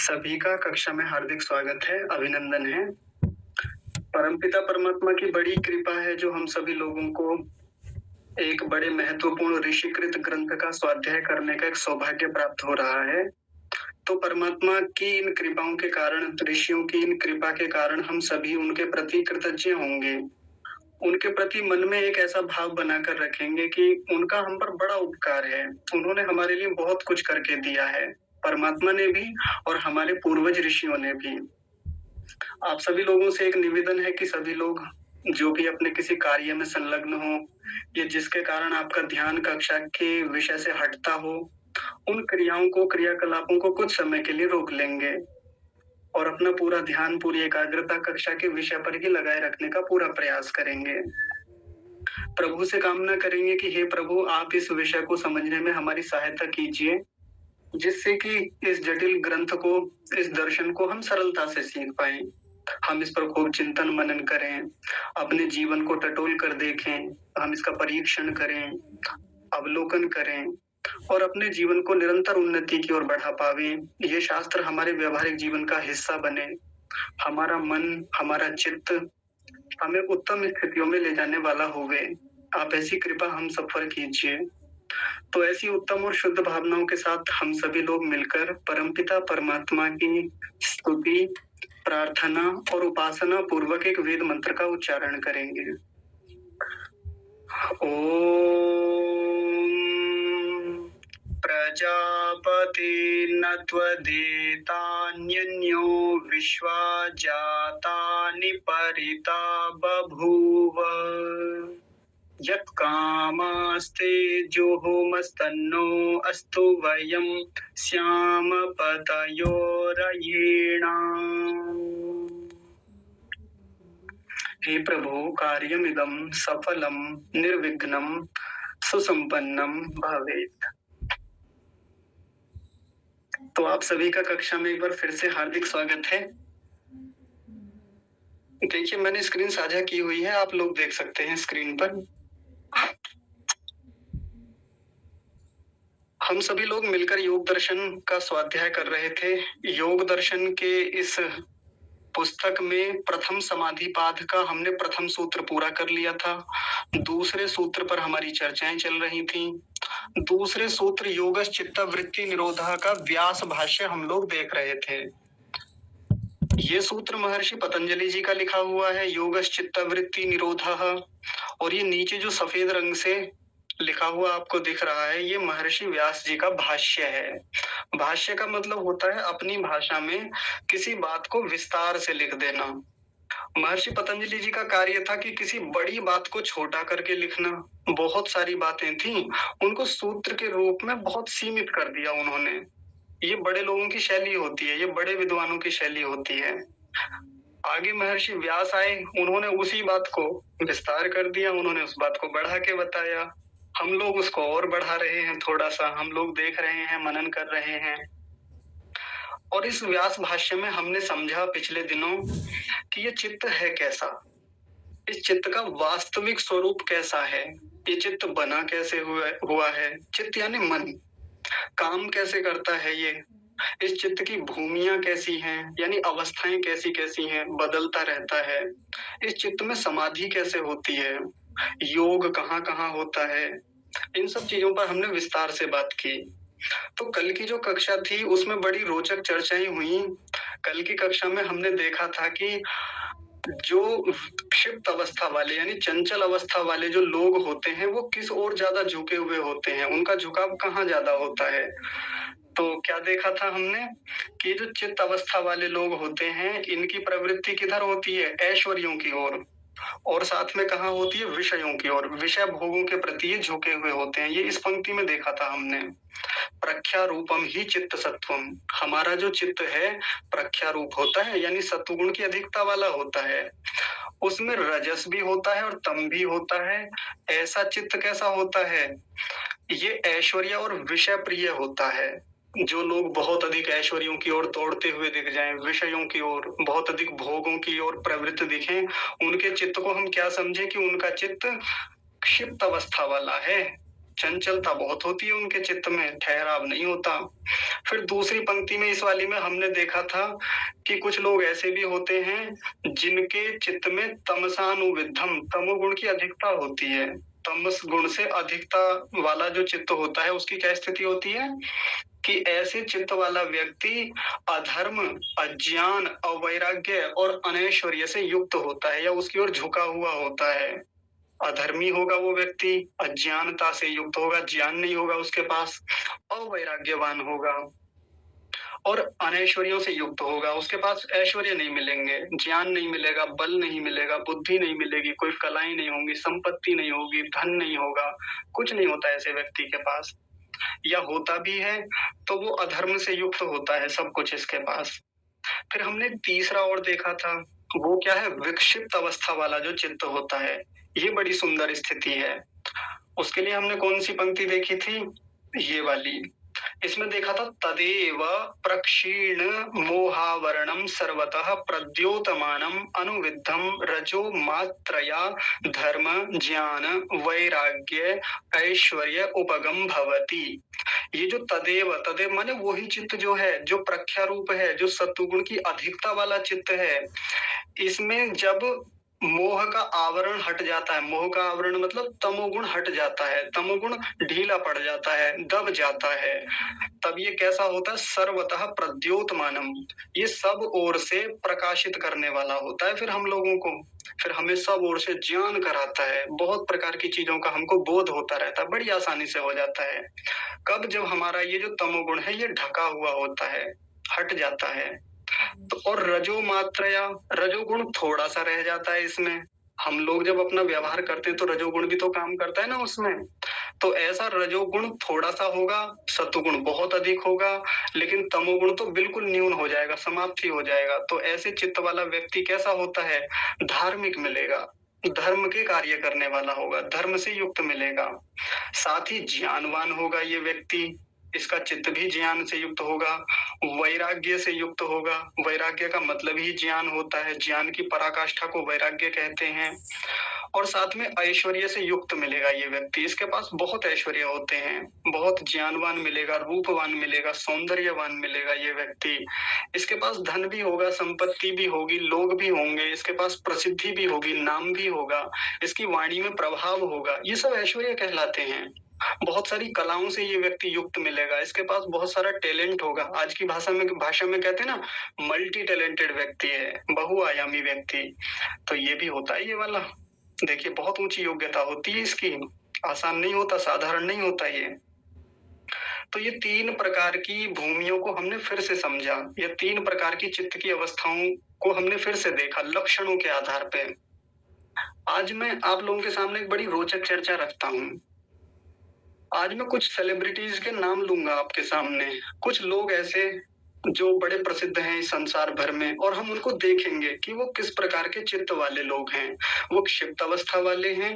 सभी का कक्षा में हार्दिक स्वागत है, अभिनंदन है। परमपिता परमात्मा की बड़ी कृपा है जो हम सभी लोगों को एक बड़े महत्वपूर्ण ऋषिकृत ग्रंथ का स्वाध्याय करने का एक सौभाग्य प्राप्त हो रहा है। तो परमात्मा की इन कृपाओं के कारण, ऋषियों की इन कृपा के कारण हम सभी उनके प्रति कृतज्ञ होंगे। उनके प्रति मन में एक ऐसा भाव बनाकर रखेंगे कि उनका हम पर बड़ा उपकार है। उन्होंने हमारे लिए बहुत कुछ करके दिया है, परमात्मा ने भी और हमारे पूर्वज ऋषियों ने भी। आप सभी लोगों से एक निवेदन है कि सभी लोग जो भी अपने किसी कार्य में संलग्न हो या जिसके कारण आपका ध्यान कक्षा के विषय से हटता हो, उन क्रियाओं को, क्रियाकलापों को कुछ समय के लिए रोक लेंगे और अपना पूरा ध्यान, पूरी एकाग्रता कक्षा के विषय पर ही लगाए रखने का पूरा प्रयास करेंगे। प्रभु से कामना करेंगे कि हे प्रभु, आप इस विषय को समझने में हमारी सहायता कीजिए, जिससे कि इस जटिल ग्रंथ को, इस दर्शन को हम सरलता से सीख पाएं। हम इस पर खूब चिंतन मनन करें, अपने जीवन को टटोल कर देखें, हम इसका परीक्षण करें, अवलोकन करें और अपने जीवन को निरंतर उन्नति की ओर बढ़ा पावें। ये शास्त्र हमारे व्यवहारिक जीवन का हिस्सा बने, हमारा मन, हमारा चित्त हमें उत्तम स्थितियों में ले जाने वाला होवे। आप ऐसी कृपा हम सब पर कीजिए। तो ऐसी उत्तम और शुद्ध भावनाओं के साथ हम सभी लोग मिलकर परमपिता परमात्मा की स्तुति, प्रार्थना और उपासना पूर्वक एक वेद मंत्र का उच्चारण करेंगे। ओम प्रजापति नत्वदेतान्यन्यो विश्वा जातानि परिता बभूव यत्कामास्ते जुहुमस्तन्नो अस्तु वयं स्याम पतयोरयेणाम्। हे प्रभु, कार्यमिदं सफलं निर्विघ्नं सुसंपन्नं भवेत्। तो आप सभी का कक्षा में एक बार फिर से हार्दिक स्वागत है। देखिए, मैंने स्क्रीन साझा की हुई है, आप लोग देख सकते हैं स्क्रीन पर। हम सभी लोग मिलकर योग दर्शन का स्वाध्याय कर रहे थे। योग दर्शन के इस पुस्तक में प्रथम समाधि पाद का हमने प्रथम सूत्र पूरा कर लिया था। दूसरे सूत्र पर हमारी चर्चाएं चल रही थी। दूसरे सूत्र योगश चित्तवृत्ति निरोधा का व्यास भाष्य हम लोग देख रहे थे। ये सूत्र महर्षि पतंजलि जी का लिखा हुआ है, योगश चित्तवृत्ति निरोधः, और ये नीचे जो सफेद रंग से लिखा हुआ आपको दिख रहा है, ये महर्षि व्यास जी का भाष्य है। भाष्य का मतलब होता है अपनी भाषा में किसी बात को विस्तार से लिख देना। महर्षि पतंजलि जी का कार्य था कि किसी बड़ी बात को छोटा करके लिखना। बहुत सारी बातें थी, उनको सूत्र के रूप में बहुत सीमित कर दिया उन्होंने। ये बड़े लोगों की शैली होती है, ये बड़े विद्वानों की शैली होती है। आगे महर्षि व्यास आए, उन्होंने उसी बात को विस्तार कर दिया, उन्होंने उस बात को बढ़ा के बताया। हम लोग उसको और बढ़ा रहे हैं, थोड़ा सा हम लोग देख रहे हैं, मनन कर रहे हैं। और इस व्यास भाष्य में हमने समझा पिछले दिनों कि ये चित्त है कैसा, इस चित्त का वास्तविक स्वरूप कैसा है, ये चित्त बना कैसे हुआ है। चित्त यानी मन, काम कैसे करता है ये, इस चित्त की भूमियां कैसी हैं, यानी अवस्थाएं कैसी कैसी हैं, बदलता रहता है। इस चित्त में समाधि कैसे होती है, योग कहाँ कहाँ होता है, इन सब चीजों पर हमने विस्तार से बात की। तो कल की जो कक्षा थी उसमें बड़ी रोचक चर्चाएं हुई। कल की कक्षा में हमने देखा था कि जो क्षिप्त अवस्था वाले यानी चंचल अवस्था वाले जो लोग होते हैं वो किस ओर ज्यादा झुके हुए होते हैं, उनका झुकाव कहाँ ज्यादा होता है। तो क्या देखा था हमने कि जो चित्त अवस्था वाले लोग होते हैं इनकी प्रवृत्ति किधर होती है, ऐश्वर्यों की ओर, और साथ में कहाँ होती है, विषयों की ओर, विषय भोगों के प्रति ये झुके हुए होते हैं। ये इस पंक्ति में देखा था हमने। प्रख्या रूपम ही चित्त सत्वम, हमारा जो चित्त है प्रख्या रूप होता है, यानी सत्वगुण की अधिकता वाला होता है। उसमें रजस भी होता है और तम भी होता है। ऐसा चित्त कैसा होता है, ये ऐश्वर्य और विषय प्रिय होता है। जो लोग बहुत अधिक ऐश्वर्यों की ओर दौड़ते हुए दिख जाएं, विषयों की ओर, बहुत अधिक भोगों की ओर प्रवृत्त दिखें, उनके चित्त को हम क्या समझें कि उनका चित्त क्षिप्त अवस्था वाला है, चंचलता बहुत होती है उनके चित्त में, ठहराव नहीं होता। फिर दूसरी पंक्ति में इस वाली में हमने देखा था कि कुछ लोग ऐसे भी होते हैं जिनके चित्त में तमसानुविद्धम, तमोगुण की अधिकता होती है। तमस गुण से अधिकता वाला जो चित्त होता है उसकी क्या स्थिति होती है कि ऐसे चित्त वाला व्यक्ति अधर्म, अज्ञान, अवैराग्य और अनैश्वर्य से युक्त होता है या उसकी ओर झुका हुआ होता है। अधर्मी होगा वो व्यक्ति, अज्ञानता से युक्त होगा, ज्ञान नहीं होगा उसके पास, अवैराग्यवान होगा और अनैश्वर्यों से युक्त होगा। उसके पास ऐश्वर्य नहीं मिलेंगे, ज्ञान नहीं मिलेगा, बल नहीं मिलेगा, बुद्धि नहीं मिलेगी, कोई कलाएं नहीं होंगी, संपत्ति नहीं होगी, धन नहीं होगा, कुछ नहीं होता ऐसे व्यक्ति के पास। या होता भी है तो वो अधर्म से युक्त होता है सब कुछ इसके पास। फिर हमने तीसरा और देखा था, वो क्या है, विक्षिप्त अवस्था वाला जो चित्त होता है, ये बड़ी सुंदर स्थिति है। उसके लिए हमने कौन सी पंक्ति देखी थी, ये वाली। इसमें देखा था, तदेव प्रक्षीण मोहावरणम सर्वतः प्रद्योतमानम अनुविद्धम रजो मात्रया धर्म ज्ञान वैराग्य ऐश्वर्य उपगम भवति। ये जो तदेव, तदेव माने वही चित्त जो है, जो प्रख्यारूप है, जो सत्वगुण की अधिकता वाला चित्त है, इसमें जब मोह का आवरण हट जाता है, मोह का आवरण मतलब तमोगुण हट जाता है, तमोगुण ढीला पड़ जाता है, दब जाता है, तब ये कैसा होता है, सर्वतः प्रद्योतमानम, ये सब ओर से प्रकाशित करने वाला होता है। फिर हम लोगों को, फिर हमें सब ओर से ज्ञान कराता है, बहुत प्रकार की चीजों का हमको बोध होता रहता है, बड़ी आसानी से हो जाता है। कब, जब हमारा ये जो तमोगुण है ये ढका हुआ होता है, हट जाता है। तो और रजो मात्रया, रजोगुण थोड़ा सा रह जाता है इसमें। हम लोग जब अपना व्यवहार करते हैं तो रजोगुण भी तो काम करता है ना उसमें। तो ऐसा रजोगुण थोड़ा सा होगा, सत्वगुण बहुत अधिक होगा, लेकिन तमोगुण तो बिल्कुल न्यून हो जाएगा, समाप्ति हो जाएगा। तो ऐसे चित्त वाला व्यक्ति कैसा होता है, धार्मिक मिलेगा, धर्म के कार्य करने वाला होगा, धर्म से युक्त मिलेगा। साथ ही ज्ञानवान होगा ये व्यक्ति, इसका चित्त भी ज्ञान से युक्त होगा, वैराग्य से युक्त होगा। वैराग्य का मतलब ही ज्ञान होता है, ज्ञान की पराकाष्ठा को वैराग्य कहते हैं। और साथ में ऐश्वर्य से युक्त मिलेगा ये व्यक्ति, इसके पास बहुत ऐश्वर्य होते हैं, बहुत ज्ञानवान मिलेगा, रूपवान मिलेगा, सौंदर्यवान मिलेगा ये व्यक्ति। इसके पास धन भी होगा, संपत्ति भी होगी, लोग भी होंगे, इसके पास प्रसिद्धि भी होगी, नाम भी होगा, इसकी वाणी में प्रभाव होगा, ये सब ऐश्वर्य कहलाते हैं। बहुत सारी कलाओं से ये व्यक्ति युक्त मिलेगा, इसके पास बहुत सारा टैलेंट होगा। आज की भाषा में कहते हैं ना, मल्टी टैलेंटेड व्यक्ति है, बहुआयामी व्यक्ति। तो ये भी होता है ये वाला। देखिए बहुत ऊंची योग्यता होती है इसकी, आसान नहीं होता, साधारण नहीं होता ये। तो ये तीन प्रकार की भूमियों को हमने फिर से समझा, ये तीन प्रकार की चित्त की अवस्थाओं को हमने फिर से देखा लक्षणों के आधार पे। आज मैं आप लोगों के सामने एक बड़ी रोचक चर्चा रखता हूँ। आज मैं कुछ सेलिब्रिटीज के नाम लूंगा आपके सामने, कुछ लोग ऐसे जो बड़े प्रसिद्ध हैं इस संसार भर में, और हम उनको देखेंगे कि वो किस प्रकार के चित्त वाले लोग हैं। वो क्षिप्त अवस्था वाले हैं,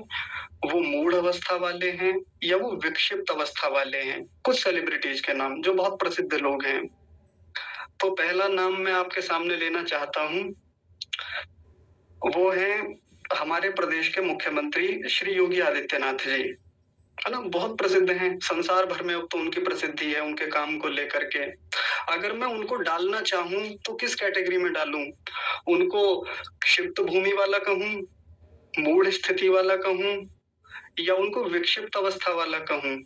वो मूढ़ अवस्था वाले हैं, या वो विक्षिप्त अवस्था वाले हैं। कुछ सेलिब्रिटीज के नाम जो बहुत प्रसिद्ध लोग हैं। तो पहला नाम मैं आपके सामने लेना चाहता हूँ, वो है हमारे प्रदेश के मुख्यमंत्री श्री योगी आदित्यनाथ जी, है ना, बहुत प्रसिद्ध हैं संसार भर में। अब तो उनकी प्रसिद्धि है उनके काम को लेकर के। अगर मैं उनको डालना चाहूं तो किस कैटेगरी में डालूं, उनको क्षिप्त भूमि वाला कहूं, मूढ़ स्थिति वाला कहूं, या उनको विक्षिप्त अवस्था वाला कहूं?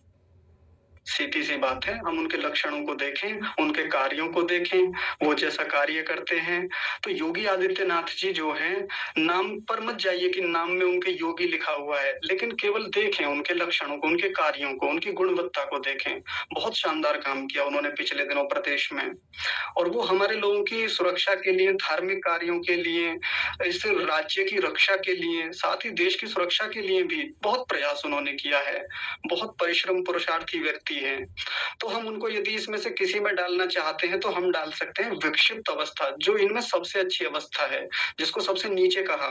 सीधी सी बात है, हम उनके लक्षणों को देखें, उनके कार्यों को देखें, वो जैसा कार्य करते हैं। तो योगी आदित्यनाथ जी जो हैं, नाम पर मत जाइए कि नाम में उनके योगी लिखा हुआ है, लेकिन केवल देखें उनके लक्षणों को, उनके कार्यों को, उनकी गुणवत्ता को देखें। बहुत शानदार काम किया उन्होंने पिछले दिनों प्रदेश में, और वो हमारे लोगों की सुरक्षा के लिए, धार्मिक कार्यों के लिए, इस राज्य की रक्षा के लिए, साथ ही देश की सुरक्षा के लिए भी बहुत प्रयास उन्होंने किया है। बहुत परिश्रम पुरुषार्थी व्यक्ति हैं। तो हम उनको यदि इसमें से किसी में डालना चाहते हैं तो हम डाल सकते हैं विक्षिप्त अवस्था, जो इनमें सबसे अच्छी अवस्था है, जिसको सबसे नीचे कहा।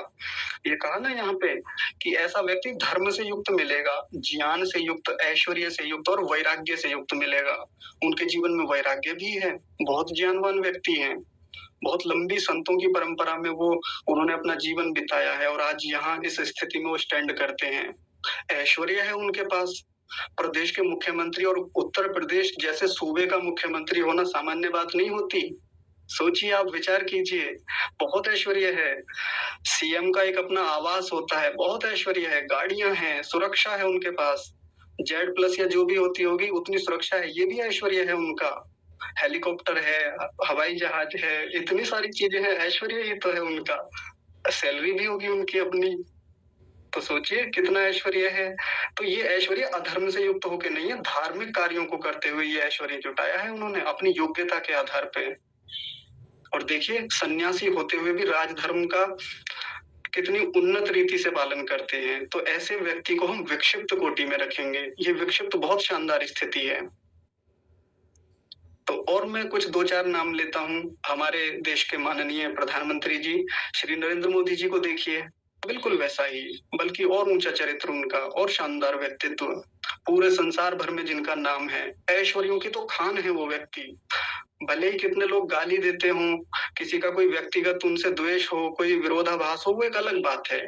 ये कहा ना यहाँ पे कि ऐसा व्यक्ति धर्म से युक्त मिलेगा, ज्ञान से युक्त, ऐश्वर्य से युक्त और वैराग्य से युक्त मिलेगा। उनके जीवन में वैराग्य भी है, बहुत ज्ञानवान व्यक्ति हैं, बहुत लंबी संतों की परंपरा में वो उन्होंने अपना जीवन बिताया है, और आज यहाँ इस स्थिति में वो स्टैंड करते हैं। ऐश्वर्य है उनके पास, प्रदेश के मुख्यमंत्री और उत्तर प्रदेश जैसे सूबे का मुख्यमंत्री होना सामान्य बात नहीं होती। सोचिए, आप विचार कीजिए, बहुत ऐश्वर्य है। सीएम का एक अपना आवास होता है, बहुत ऐश्वर्य है, गाड़ियाँ हैं, सुरक्षा है उनके पास। जेड प्लस या जो भी होती होगी उतनी सुरक्षा है, ये भी ऐश्वर्य है उनका। हेलीकॉप्टर है, हवाई जहाज है, इतनी सारी चीजें हैं, ऐश्वर्य ही तो है उनका। सैलरी भी होगी उनकी अपनी। तो सोचिए कितना ऐश्वर्य है। तो ये ऐश्वर्य अधर्म से युक्त होके नहीं है, धार्मिक कार्यों को करते हुए ये ऐश्वर्य जुटाया है उन्होंने अपनी योग्यता के आधार पे। और देखिए, सन्यासी होते हुए भी राजधर्म का कितनी उन्नत रीति से पालन करते हैं। तो ऐसे व्यक्ति को हम विक्षिप्त कोटि में रखेंगे। ये विक्षिप्त बहुत शानदार स्थिति है। तो और मैं कुछ 2-4 नाम लेता हूँ। हमारे देश के माननीय प्रधानमंत्री जी श्री नरेंद्र मोदी जी को देखिए, बिल्कुल वैसा ही, बल्कि और ऊंचा चरित्र उनका और शानदार व्यक्तित्व, पूरे संसार भर में जिनका नाम है। ऐश्वर्यों की तो खान है वो व्यक्ति। भले ही कितने लोग गाली देते हों, किसी का कोई व्यक्तिगत उनसे द्वेष हो, कोई विरोधाभास हो, वो एक अलग बात है।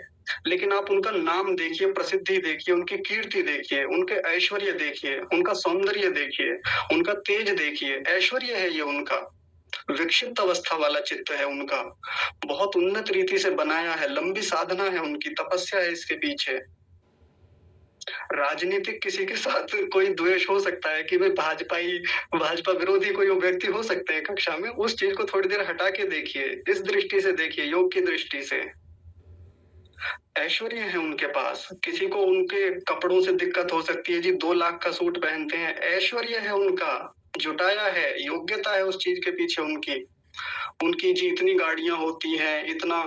लेकिन आप उनका नाम देखिए, प्रसिद्धि देखिए, उनकी कीर्ति देखिए, उनके ऐश्वर्य देखिए, उनका सौंदर्य देखिए, उनका तेज देखिए, ऐश्वर्य है ये उनका। विक्षिप्त अवस्था वाला चित्त है उनका, बहुत उन्नत रीति से बनाया है, लंबी साधना है उनकी, तपस्या है इसके पीछे। राजनीतिक किसी के साथ कोई द्वेष हो सकता है कि भाई भाजपा विरोधी कोई व्यक्ति हो सकते हैं कक्षा में, उस चीज को थोड़ी देर हटा के देखिए, इस दृष्टि से देखिए, योग की दृष्टि से। ऐश्वर्य है उनके पास। किसी को उनके कपड़ों से दिक्कत हो सकती है जी, 2 लाख का सूट पहनते हैं, ऐश्वर्य है उनका, जुटाया है, योग्यता है उस चीज के पीछे उनकी। उनकी जी इतनी गाड़ियां होती हैं, इतना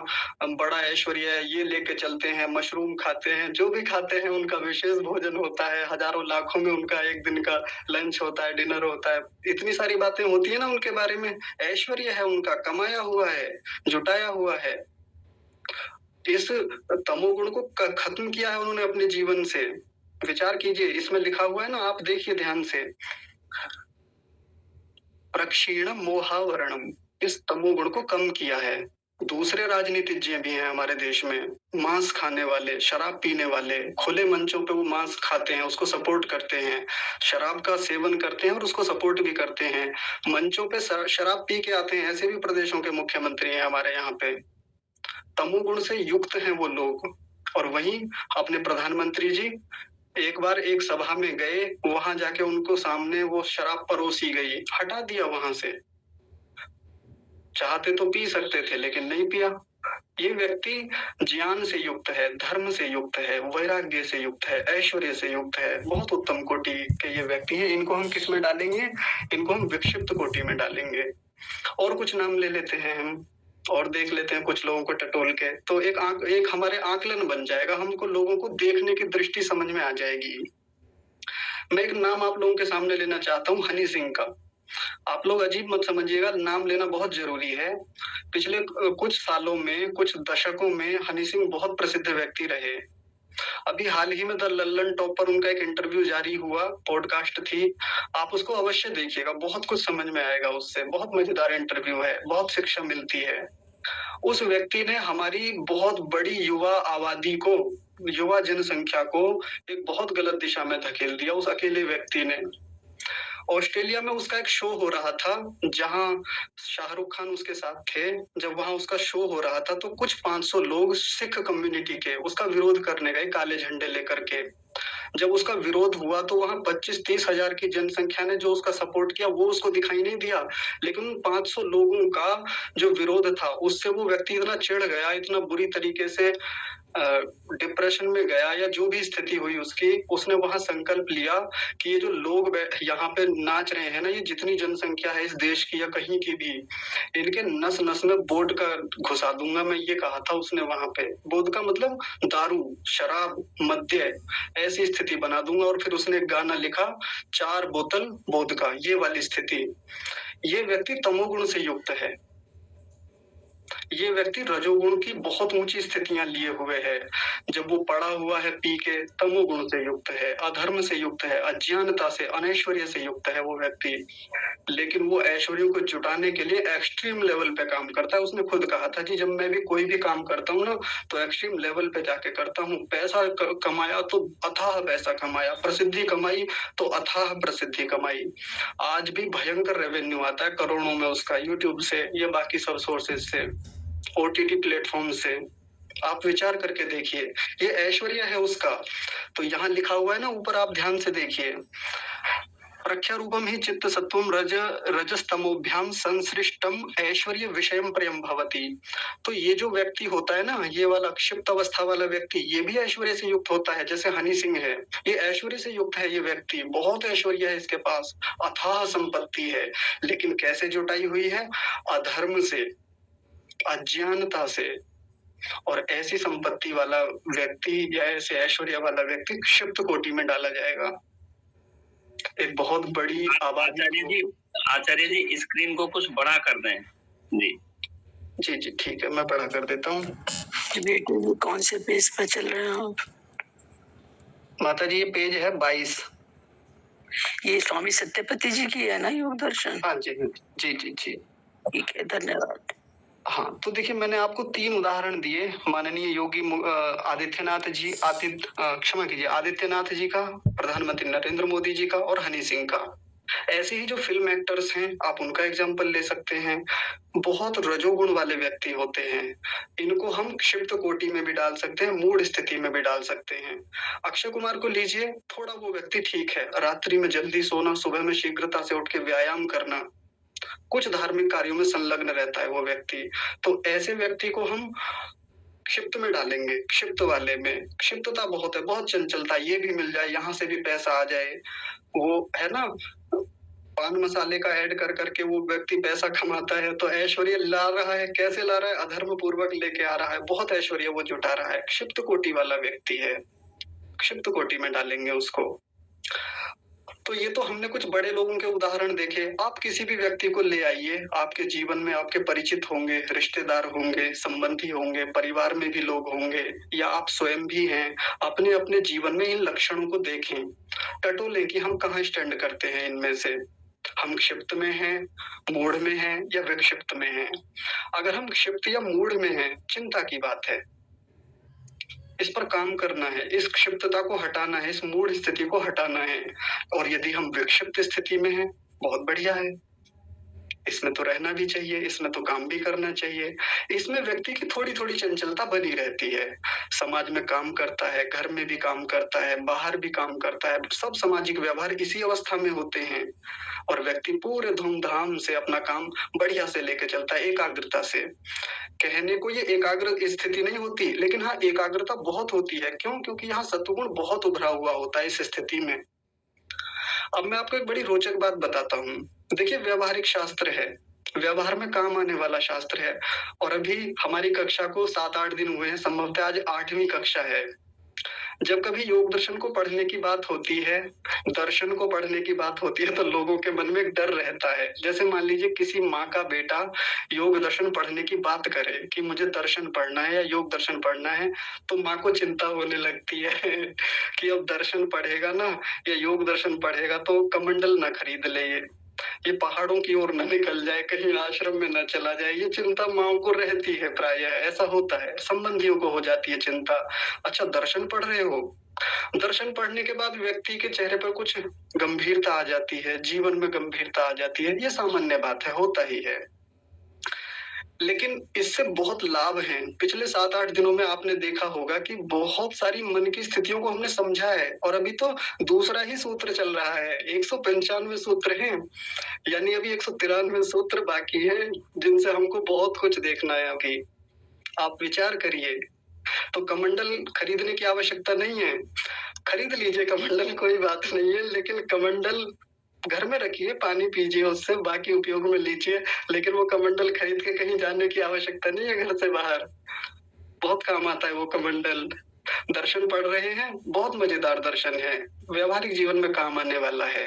बड़ा ऐश्वर्य है, ये लेके चलते हैं, मशरूम खाते हैं, जो भी खाते हैं उनका विशेष भोजन होता है, हजारों लाखों में उनका एक दिन का लंच होता है, डिनर होता है, इतनी सारी बातें होती है ना उनके बारे में। ऐश्वर्य है उनका, कमाया हुआ है, जुटाया हुआ है। इस तमोगुण को खत्म किया है उन्होंने अपने जीवन से। विचार कीजिए, इसमें लिखा हुआ है ना, आप देखिए ध्यान से, प्रक्षीणम मोहावरणम, इस तमोगुण को कम किया है। दूसरे राजनीतिज्ञ भी हैं हमारे देश में, मांस खाने वाले, शराब पीने वाले, खुले मंचों पे वो मांस खाते हैं, उसको सपोर्ट करते हैं, शराब का सेवन करते हैं और उसको सपोर्ट भी करते हैं, मंचों पे शराब पी के आते हैं। ऐसे भी प्रदेशों के मुख्यमंत्री हैं हमारे यहाँ पे। तमोगुण से युक्त हैं वो लोग। और वहीं अपने प्रधानमंत्री जी एक बार एक सभा में गए, वहां जाके उनको सामने वो शराब परोसी गई, हटा दिया वहां से। चाहते तो पी सकते थे लेकिन नहीं पिया। ये व्यक्ति ज्ञान से युक्त है, धर्म से युक्त है, वैराग्य से युक्त है, ऐश्वर्य से युक्त है, बहुत उत्तम कोटि के ये व्यक्ति हैं। इनको हम किस में डालेंगे? इनको हम विक्षिप्त कोटि में डालेंगे। और कुछ नाम ले लेते हैं हम, और देख लेते हैं कुछ लोगों को टटोल के, तो एक हमारे आकलन बन जाएगा, हमको लोगों को देखने की दृष्टि समझ में आ जाएगी। मैं एक नाम आप लोगों के सामने लेना चाहता हूँ, हनी सिंह का। आप लोग अजीब मत समझिएगा, नाम लेना बहुत जरूरी है। पिछले कुछ सालों में, कुछ दशकों में हनी सिंह बहुत प्रसिद्ध व्यक्ति रहे। अभी हाल ही में द लल्लन टॉप पर उनका एक इंटरव्यू जारी हुआ, पॉडकास्ट थी, आप उसको अवश्य देखिएगा, बहुत कुछ समझ में आएगा उससे। बहुत मजेदार इंटरव्यू है, बहुत शिक्षा मिलती है। उस व्यक्ति ने हमारी बहुत बड़ी युवा आबादी को, युवा जनसंख्या को एक बहुत गलत दिशा में धकेल दिया उस अकेले व्यक्ति ने। ऑस्ट्रेलिया में उसका एक शो हो रहा था, जहां शाहरुख खान उसके साथ थे। जब वहां उसका शो हो रहा था तो कुछ 500 लोग सिख कम्युनिटी के उसका विरोध करने गए, काले झंडे लेकर के। जब उसका विरोध हुआ तो वहां 25-30 हजार की जनसंख्या ने जो उसका सपोर्ट किया वो उसको दिखाई नहीं दिया, लेकिन उन 500 लोगों का जो विरोध था उससे वो व्यक्ति इतना चिढ़ गया, इतना बुरी तरीके से डिप्रेशन में गया, या जो भी स्थिति हुई उसकी, उसने वहां संकल्प लिया कि ये जो लोग यहाँ पे नाच रहे हैं ना, ये जितनी जनसंख्या है इस देश की या कहीं की भी, इनके नस नस में बोध का घुसा दूंगा मैं, ये कहा था उसने वहां पे। बोध का मतलब दारू, शराब, मद्य, ऐसी स्थिति बना दूंगा। और फिर उसने एक गाना लिखा, 4 बोतल बोध का, ये वाली स्थिति। ये व्यक्ति तमोगुण से युक्त है। ये व्यक्ति रजोगुण की बहुत ऊंची स्थितियां लिए हुए है। जब वो पड़ा हुआ है पी के, तमोगुण से युक्त है, अधर्म से युक्त है, अज्ञानता से, अनैश्वर्य से युक्त है वो व्यक्ति। लेकिन वो ऐश्वर्य को जुटाने के लिए एक्सट्रीम लेवल पे काम करता है। उसने खुद कहा था कि जब मैं भी कोई भी काम करता हूँ ना, तो एक्सट्रीम लेवल पे जाके करता हूँ। पैसा कमाया तो अथाह पैसा कमाया, प्रसिद्धि कमाई तो अथाह प्रसिद्धि कमाई। आज भी भयंकर रेवेन्यू आता है करोड़ों में उसका, यूट्यूब से या बाकी सब सोर्सेज से, ओटीटी प्लेटफॉर्म से। आप विचार करके देखिए, ये ऐश्वर्य है उसका। तो यहाँ लिखा हुआ है ना ऊपर, आप ध्यान से देखिए, प्रख्यारूपम ही चित्त सत्वम रजस्तमोभ्याम संसृष्टम ऐश्वर्य विषयम प्रियम भवति। तो ये जो व्यक्ति होता है ना, ये वाला क्षिप्त अवस्था वाला व्यक्ति, ये भी ऐश्वर्य से युक्त होता है। जैसे हनी सिंह है, ये ऐश्वर्य से युक्त है। ये व्यक्ति बहुत ऐश्वर्य है इसके पास, अथाह संपत्ति है। लेकिन कैसे जुटाई हुई है? अधर्म से, अज्ञानता से। और ऐसी संपत्ति वाला व्यक्ति या ऐसे ऐश्वर्य वाला व्यक्ति क्षिप्त कोटि में डाला जाएगा। एक बहुत बड़ी आबादी। आचार्य जी स्क्रीन को कुछ बड़ा कर दें। जी जी जी ठीक है, मैं बड़ा कर देता हूँ। बेटे कौन से पेज पर चल रहे हो आप? माता जी ये पेज है 22। ये स्वामी सत्यपति जी की है ना योग दर्शन? हाँ जी जी जी जी ठीक है, धन्यवाद। हाँ, तो देखिए मैंने आपको 3 उदाहरण दिए, माननीय योगी आदित्यनाथ जी, क्षमा कीजिए, आदित्यनाथ जी का, प्रधानमंत्री नरेंद्र मोदी जी का और हनी सिंह का। ऐसे ही जो फिल्म एक्टर्स हैं, आप उनका एग्जाम्पल ले सकते हैं। बहुत रजोगुण वाले व्यक्ति होते हैं। इनको हम क्षिप्त कोटि में भी डाल सकते हैं, मूढ़ स्थिति में भी डाल सकते हैं। अक्षय कुमार को लीजिए, थोड़ा वो व्यक्ति ठीक है, रात्रि में जल्दी सोना, सुबह में शीघ्रता से उठ के व्यायाम करना, कुछ धार्मिक कार्यों में संलग्न रहता है वो व्यक्ति। तो ऐसे व्यक्ति को हम क्षिप्त में डालेंगे, क्षिप्त वाले में। क्षिप्तता बहुत है, बहुत चंचलता, ये भी मिल जाए, यहाँ से भी पैसा आ जाए। वो है ना, पान मसाले का ऐड कर करके वो व्यक्ति पैसा कमाता है। तो ऐश्वर्य ला रहा है, कैसे ला रहा है? अधर्म पूर्वक लेके आ रहा है, बहुत ऐश्वर्य वो जुटा रहा है। क्षिप्त कोटि वाला व्यक्ति है, क्षिप्त कोटि में डालेंगे उसको। तो ये तो हमने कुछ बड़े लोगों के उदाहरण देखे। आप किसी भी व्यक्ति को ले आइए, आपके जीवन में आपके परिचित होंगे, रिश्तेदार होंगे, संबंधी होंगे, परिवार में भी लोग होंगे, या आप स्वयं भी हैं। अपने अपने जीवन में इन लक्षणों को देखें, टटोलें कि हम कहाँ स्टैंड करते हैं इनमें से। हम क्षिप्त में हैं, मूढ़ में हैं या विक्षिप्त में हैं। अगर हम क्षिप्त या मूढ़ में हैं, चिंता की बात है, इस पर काम करना है, इस क्षिप्तता को हटाना है, इस मूढ़ स्थिति को हटाना है। और यदि हम विक्षिप्त स्थिति में हैं, बहुत बढ़िया है, इसमें तो रहना भी चाहिए, इसमें तो काम भी करना चाहिए। इसमें व्यक्ति की थोड़ी थोड़ी चंचलता बनी रहती है, समाज में काम करता है, घर में भी काम करता है, बाहर भी काम करता है, सब सामाजिक व्यवहार इसी अवस्था में होते हैं। और व्यक्ति पूरे धूमधाम से अपना काम बढ़िया से लेके चलता है, एकाग्रता से। कहने को ये एकाग्र स्थिति नहीं होती, लेकिन हाँ एकाग्रता बहुत होती है। क्यों? क्योंकि यहाँ सत्वगुण बहुत उभरा हुआ होता है इस स्थिति में। अब मैं आपको एक बड़ी रोचक बात बताता हूँ। देखिए व्यवहारिक शास्त्र है, व्यवहार में काम आने वाला शास्त्र है। और अभी हमारी कक्षा को 7-8 दिन हुए हैं, संभवतः आज 8वीं कक्षा है। जब कभी योग दर्शन को पढ़ने की बात होती है, दर्शन को पढ़ने की बात होती है, तो लोगों के मन में एक डर रहता है। जैसे मान लीजिए किसी माँ का बेटा योग दर्शन पढ़ने की बात करे कि मुझे दर्शन पढ़ना है या योग दर्शन पढ़ना है, तो माँ को चिंता होने लगती है कि अब दर्शन पढ़ेगा ना या योग दर्शन पढ़ेगा तो कमंडल ना खरीद ले, ये पहाड़ों की ओर न निकल जाए, कहीं आश्रम में न चला जाए। ये चिंता माओ को रहती है, प्रायः ऐसा होता है, संबंधियों को हो जाती है चिंता। अच्छा दर्शन पढ़ रहे हो, दर्शन पढ़ने के बाद व्यक्ति के चेहरे पर कुछ गंभीरता आ जाती है, जीवन में गंभीरता आ जाती है, ये सामान्य बात है, होता ही है। लेकिन इससे बहुत लाभ हैं। पिछले 7-8 दिनों में आपने देखा होगा कि बहुत सारी मन की स्थितियों को हमने समझा है। और अभी तो दूसरा ही सूत्र चल रहा है, 195 सूत्र हैं, यानी अभी 193 सूत्र बाकी हैं, जिनसे हमको बहुत कुछ देखना है अभी। आप विचार करिए। तो कमंडल खरीदने की आवश्यकता नहीं है, खरीद लीजिए कमंडल, कोई बात नहीं है, लेकिन कमंडल घर में रखिए, पानी पीजिए उससे, बाकी उपयोग में लीजिए, लेकिन वो कमंडल खरीद के कहीं जाने की आवश्यकता नहीं है घर से बाहर। बहुत काम आता है वो कमंडल। दर्शन पढ़ रहे हैं, बहुत मजेदार दर्शन है, व्यवहारिक जीवन में काम आने वाला है।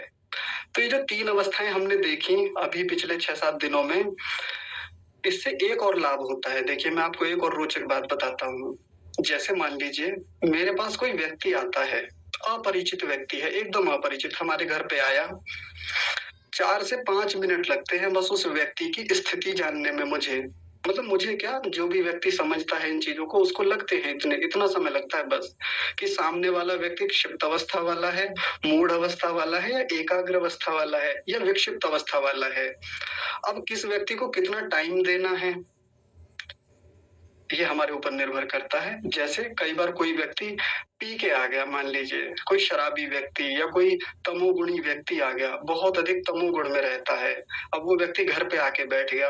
तो ये जो 3 अवस्थाएं हमने देखी अभी पिछले 6-7 दिनों में, इससे एक और लाभ होता है। देखिए, मैं आपको एक और रोचक बात बताता हूँ। जैसे मान लीजिए मेरे पास कोई व्यक्ति आता है, अपरिचित व्यक्ति है, एकदम अपरिचित हमारे घर पे आया। 4 से 5 मिनट लगते हैं बस उस व्यक्ति की स्थिति जानने में मुझे। मतलब मुझे क्या, जो भी व्यक्ति समझता है इन चीज़ों को उसको लगते हैं इतना समय लगता है बस, कि सामने वाला व्यक्ति क्षिप्त अवस्था वाला है, मूढ़ अवस्था वाला है या एकाग्र अवस्था वाला है या विक्षिप्त अवस्था वाला है। अब किस व्यक्ति को कितना टाइम देना है, ये हमारे ऊपर निर्भर करता है। जैसे कई बार कोई व्यक्ति पी के आ गया, मान लीजिए कोई शराबी व्यक्ति या कोई तमोगुणी व्यक्ति आ गया, बहुत अधिक तमोगुण में रहता है। अब वो व्यक्ति घर पे आके बैठ गया।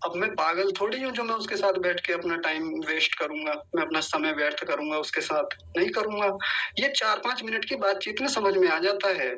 अब मैं पागल थोड़ी हूँ जो मैं उसके साथ बैठ के अपना टाइम वेस्ट करूंगा, मैं अपना समय व्यर्थ करूंगा उसके साथ, नहीं करूंगा। ये 4-5 मिनट की बातचीत में समझ में आ जाता है।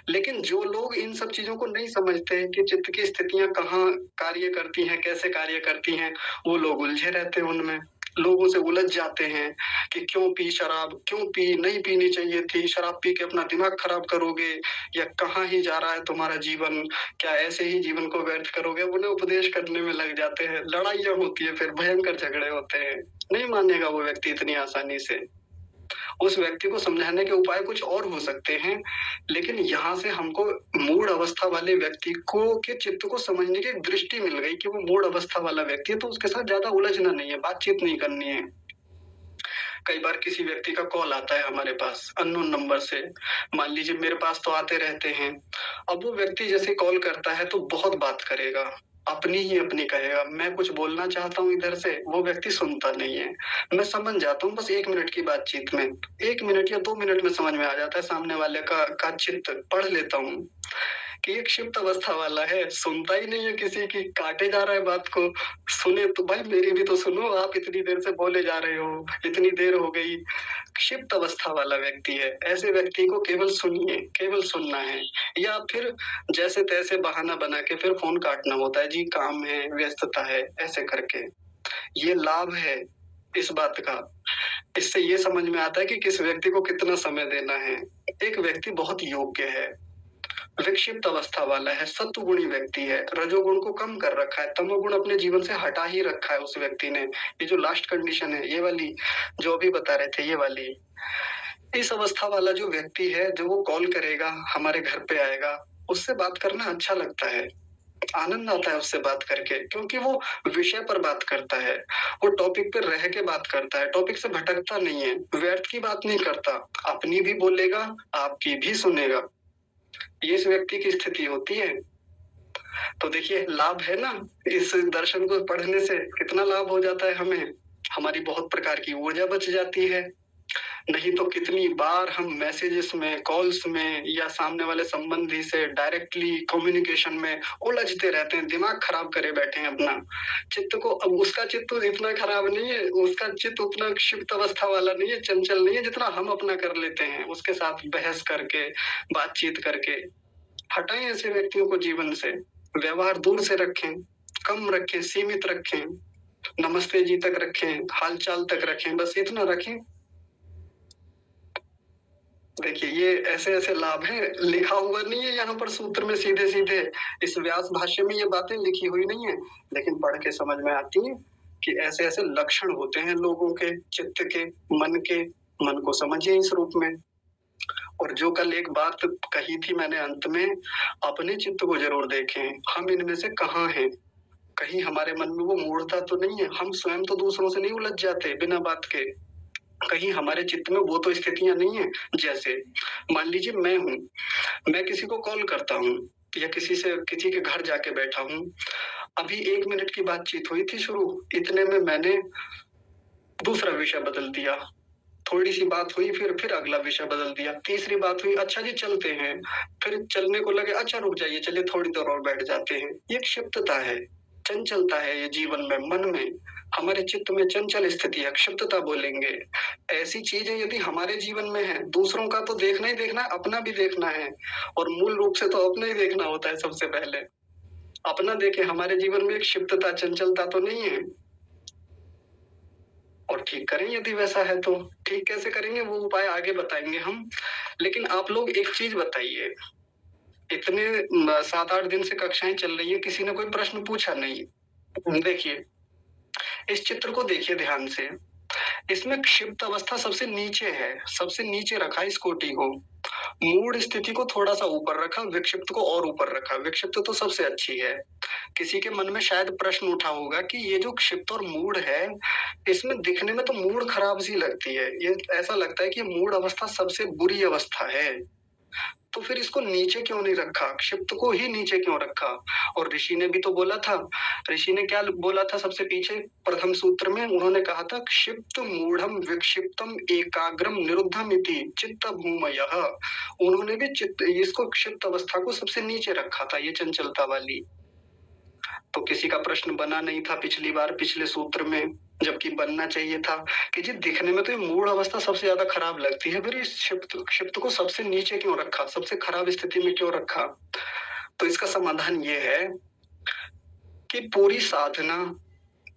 लेकिन जो लोग इन सब चीज़ों को नहीं समझते कि चित्त की स्थितियाँ कहाँ कार्य करती हैं, कैसे कार्य करती हैं, वो लोग उलझे रहते हैं उनमें। लोगों से उलझ जाते हैं कि क्यों पी शराब, क्यों पी, नहीं पीनी चाहिए थी, शराब पी के अपना दिमाग खराब करोगे या कहाँ ही जा रहा है तुम्हारा जीवन, क्या ऐसे ही जीवन को व्यर्थ करोगे? उन्हें उपदेश करने में लग जाते हैं, लड़ाइयाँ होती है, फिर भयंकर झगड़े होते हैं। नहीं मानेगा वो व्यक्ति इतनी आसानी से। उस व्यक्ति को समझाने के उपाय कुछ और हो सकते हैं, लेकिन यहाँ से हमको मूढ़ अवस्था वाले व्यक्ति को के चित्त को समझने की एक दृष्टि मिल गई कि वो मूढ़ अवस्था वाला व्यक्ति है, तो उसके साथ ज्यादा उलझना नहीं है, बातचीत नहीं करनी है। कई बार किसी व्यक्ति का कॉल आता है हमारे पास अननोन नंबर से, मान लीजिए मेरे पास तो आते रहते हैं। अब वो व्यक्ति जैसे कॉल करता है तो बहुत बात करेगा, अपनी ही अपनी कहेगा। मैं कुछ बोलना चाहता हूँ इधर से, वो व्यक्ति सुनता नहीं है। मैं समझ जाता हूँ बस 1 मिनट की बातचीत में, 1 मिनट या 2 मिनट में समझ में आ जाता है, सामने वाले का चित्त पढ़ लेता हूँ कि एक क्षिप्त अवस्था वाला है, सुनता ही नहीं है किसी की, काटे जा रहा है बात को। सुने तो भाई मेरी भी तो सुनो, आप इतनी देर से बोले जा रहे हो, इतनी देर हो गई। क्षिप्त अवस्था वाला व्यक्ति है, ऐसे व्यक्ति को केवल सुनिए, केवल सुनना है, या फिर जैसे तैसे बहाना बना के फिर फोन काटना होता है, जी काम है, व्यस्तता है, ऐसे करके। ये लाभ है इस बात का। इससे ये समझ में आता है कि किस व्यक्ति को कितना समय देना है। एक व्यक्ति बहुत योग्य है, विक्षिप्त अवस्था वाला है, सत्वगुणी व्यक्ति है, रजोगुण को कम कर रखा है, तमोगुण अपने जीवन से हटा ही रखा है उस व्यक्ति ने। ये जो लास्ट कंडीशन है, ये वाली जो अभी बता रहे थे, ये वाली, इस अवस्था वाला जो व्यक्ति है, जो वो कॉल करेगा, हमारे घर पे आएगा, उससे बात करना अच्छा लगता है, आनंद आता है उससे बात करके, क्योंकि वो विषय पर बात करता है, वो टॉपिक पे रह के बात करता है, टॉपिक से भटकता नहीं है, व्यर्थ की बात नहीं करता, अपनी भी बोलेगा, आपकी भी सुनेगा। ये इस व्यक्ति की स्थिति होती है। तो देखिए लाभ है ना, इस दर्शन को पढ़ने से कितना लाभ हो जाता है हमें। हमारी बहुत प्रकार की ऊर्जा बच जाती है। नहीं तो कितनी बार हम मैसेजेस में, कॉल्स में या सामने वाले संबंधी से डायरेक्टली कम्युनिकेशन में उलझते रहते हैं, दिमाग खराब करे बैठे हैं अपना। चित्त को, अब उसका चित्त तो इतना खराब नहीं है, उसका चित्त उतना क्षिप्त अवस्था वाला नहीं है, चंचल नहीं है, जितना हम अपना कर लेते हैं उसके साथ बहस करके, बातचीत करके। हटाएं ऐसे व्यक्तियों को जीवन से, व्यवहार दूर से रखें, कम रखें, सीमित रखें, नमस्ते जी तक रखें, हालचाल तक रखें, बस इतना रखें। देखिए ये ऐसे ऐसे लाभ हैं, लिखा हुआ नहीं है यहाँ पर सूत्र में सीधे सीधे, इस व्यास भाष्य में ये बातें लिखी हुई नहीं है, लेकिन पढ़ के समझ में आती है कि ऐसे ऐसे लक्षण होते हैं लोगों के, चित्त के, मन को समझिए इस रूप में। और जो कल एक बात कही थी मैंने अंत में, अपने चित्त को जरूर देखें, हम इनमें से कहाँ हैं, कहीं हमारे मन में वो मूढ़ता तो नहीं है, हम स्वयं तो दूसरों से नहीं उलझ जाते बिना बात के, कहीं हमारे चित्त में वो तो स्थितियां नहीं है। जैसे मान लीजिए मैं हूँ, मैं किसी को कॉल करता हूँ या किसी के घर जाके बैठा हूँ, अभी 1 मिनट की बातचीत हुई थी शुरू, इतने में मैंने दूसरा विषय बदल दिया, थोड़ी सी बात हुई, फिर अगला विषय बदल दिया, तीसरी बात हुई, अच्छा जी चलते हैं, फिर चलने को लगे, अच्छा रुक जाइए, चलिए थोड़ी देर और बैठ जाते हैं। ये क्षिप्तता है, चंचलता है, ये जीवन में, मन में, हमारे चित्त में चंचल स्थिति है, क्षिप्तता बोलेंगे। ऐसी चीजें यदि हमारे जीवन में है, दूसरों का तो देखना ही देखना है, अपना भी देखना है, और मूल रूप से तो अपना ही देखना होता है सबसे पहले। अपना देखे, हमारे जीवन में एक क्षिप्तता, चंचलता तो नहीं है, और ठीक करें यदि वैसा है तो। ठीक कैसे करेंगे वो उपाय आगे बताएंगे हम, लेकिन आप लोग एक चीज बताइए, इतने 7-8 दिन से कक्षाएं चल रही है, किसी ने कोई प्रश्न पूछा नहीं, देखिए, इस चित्र को देखिए ध्यान से। इसमें क्षिप्त अवस्था सबसे नीचे है, सबसे नीचे रखा है इस कोटि को। मूढ़ स्थिति को थोड़ा-सा ऊपर रखा, विक्षिप्त को और ऊपर रखा। विक्षिप्त तो सबसे अच्छी है। किसी के मन में शायद प्रश्न उठा होगा कि ये जो क्षिप्त और मूढ़ है, इसमें दिखने में तो मूढ़ खराब सी लगती है। ये ऐसा लगता है कि मूढ़ अवस्था सबसे बुरी अवस्था है। तो फिर इसको नीचे क्यों नहीं रखा? क्षिप्त को ही नीचे क्यों रखा? और ऋषि ने भी तो बोला था, ऋषि ने क्या बोला था सबसे पीछे प्रथम सूत्र में? उन्होंने कहा था क्षिप्त मूढ़म विक्षिप्तम एकाग्रम निरुद्धम इति चित्त भूमयः। उन्होंने भी चित्त इसको क्षिप्त अवस्था को सबसे नीचे रखा था, ये चंचलता वाली। तो किसी का प्रश्न बना नहीं था पिछली बार, पिछले सूत्र में, जबकि बनना चाहिए था कि जी दिखने में तो ये मूढ़ अवस्था सबसे ज्यादा खराब लगती है, फिर इस क्षिप्त को सबसे नीचे क्यों रखा, सबसे खराब स्थिति में क्यों रखा? तो इसका समाधान ये है कि पूरी साधना,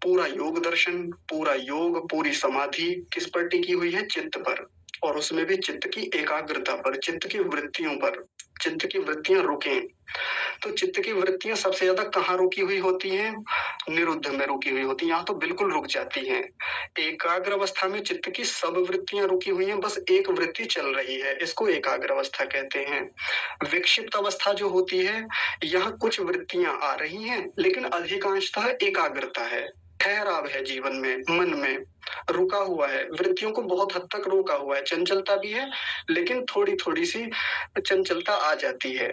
पूरा योग दर्शन, पूरा योग, पूरी समाधि किस पर टिकी हुई है? चित्त पर, और उसमें भी चित्त की एकाग्रता पर, चित्त की वृत्तियों पर। चित्त की वृत्तियां रुकें, तो चित्त की वृत्तियां सबसे ज्यादा कहाँ रुकी हुई होती हैं? निरुद्ध में रुकी हुई होती हैं। यहाँ तो बिल्कुल रुक जाती हैं। एकाग्र अवस्था में चित्त की सब वृत्तियां रुकी हुई हैं, बस एक वृत्ति चल रही है, इसको एकाग्र अवस्था कहते हैं। विक्षिप्त अवस्था जो होती है, यहाँ कुछ वृत्तियां आ रही हैं, लेकिन अधिकांशतः एकाग्रता है, ठहराव है जीवन में, मन में रुका हुआ है, वृत्तियों को बहुत हद तक रोका हुआ है। चंचलता भी है, लेकिन थोड़ी थोड़ी सी चंचलता आ जाती है।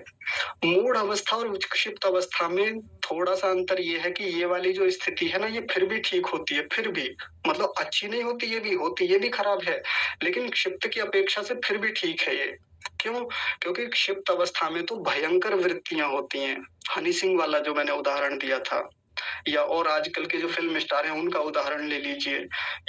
मूढ़ अवस्था और विक्षिप्त अवस्था में थोड़ा सा अंतर ये है कि ये वाली जो स्थिति है ना, ये फिर भी ठीक होती है, फिर भी मतलब अच्छी नहीं होती, ये भी होती, ये भी खराब है, लेकिन क्षिप्त की अपेक्षा से फिर भी ठीक है ये। क्यों? क्योंकि क्षिप्त अवस्था में तो भयंकर वृत्तियां होती हैं। हनी सिंह वाला जो मैंने उदाहरण दिया था, या और आजकल के जो फिल्म स्टार हैं उनका उदाहरण ले लीजिए,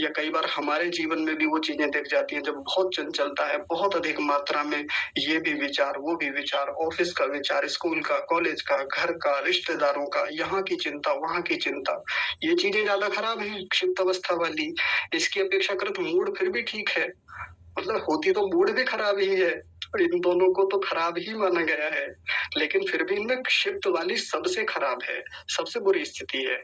या कई बार हमारे जीवन में भी वो चीजें दिख जाती हैं जब बहुत चंचलता है, बहुत अधिक मात्रा में ये भी विचार, वो भी विचार, ऑफिस का विचार, स्कूल का, कॉलेज का, घर का, रिश्तेदारों का, यहाँ की चिंता, वहां की चिंता, ये चीजें ज्यादा खराब है क्षिप्त अवस्था वाली। इसकी अपेक्षाकृत मूड फिर भी ठीक है, मतलब होती तो मूड भी खराब ही है, और इन दोनों को तो खराब ही माना गया है, लेकिन फिर भी इनमें क्षिप्त वाली सबसे खराब है, सबसे बुरी स्थिति है।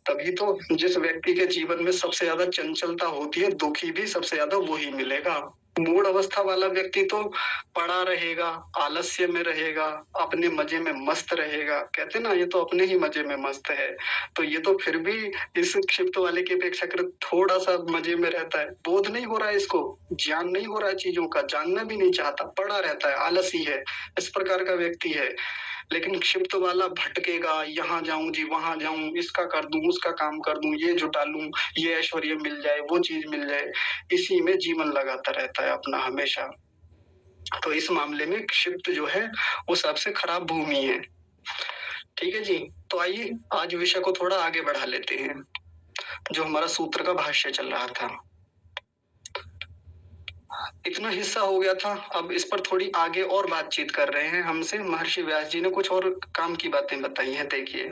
तभी तो जिस व्यक्ति के जीवन में सबसे ज्यादा चंचलता होती है, दुखी भी सबसे ज्यादा वही मिलेगा। मूढ़ अवस्था वाला व्यक्ति तो पड़ा रहेगा, आलस्य में रहेगा, अपने मजे में मस्त रहेगा। कहते ना, ये तो अपने ही मजे में मस्त है, तो ये तो फिर भी इस क्षिप्त वाले की अपेक्षाकृत थोड़ा सा मजे में रहता है। बोध नहीं हो रहा है, इसको ज्ञान नहीं हो रहा है, चीजों का जानना भी नहीं चाहता, पड़ा रहता है, आलसी है, इस प्रकार का व्यक्ति है। लेकिन क्षिप्त वाला भटकेगा, यहाँ जाऊं जी, वहां जाऊं, इसका कर दूं, उसका काम कर दूं, ये जुटा लूं, ये ऐश्वर्य मिल जाए, वो चीज मिल जाए, इसी में जीवन लगाता रहता है अपना हमेशा। तो इस मामले में क्षिप्त जो है वो सबसे खराब भूमि है। ठीक है जी, तो आइए आज विषय को थोड़ा आगे बढ़ा लेते हैं, जो हमारा सूत्र का भाष्य चल रहा था। इतना हिस्सा हो गया था, अब इस पर थोड़ी आगे और बातचीत कर रहे हैं हमसे। महर्षि व्यास जी ने कुछ और काम की बातें बताई हैं, देखिए।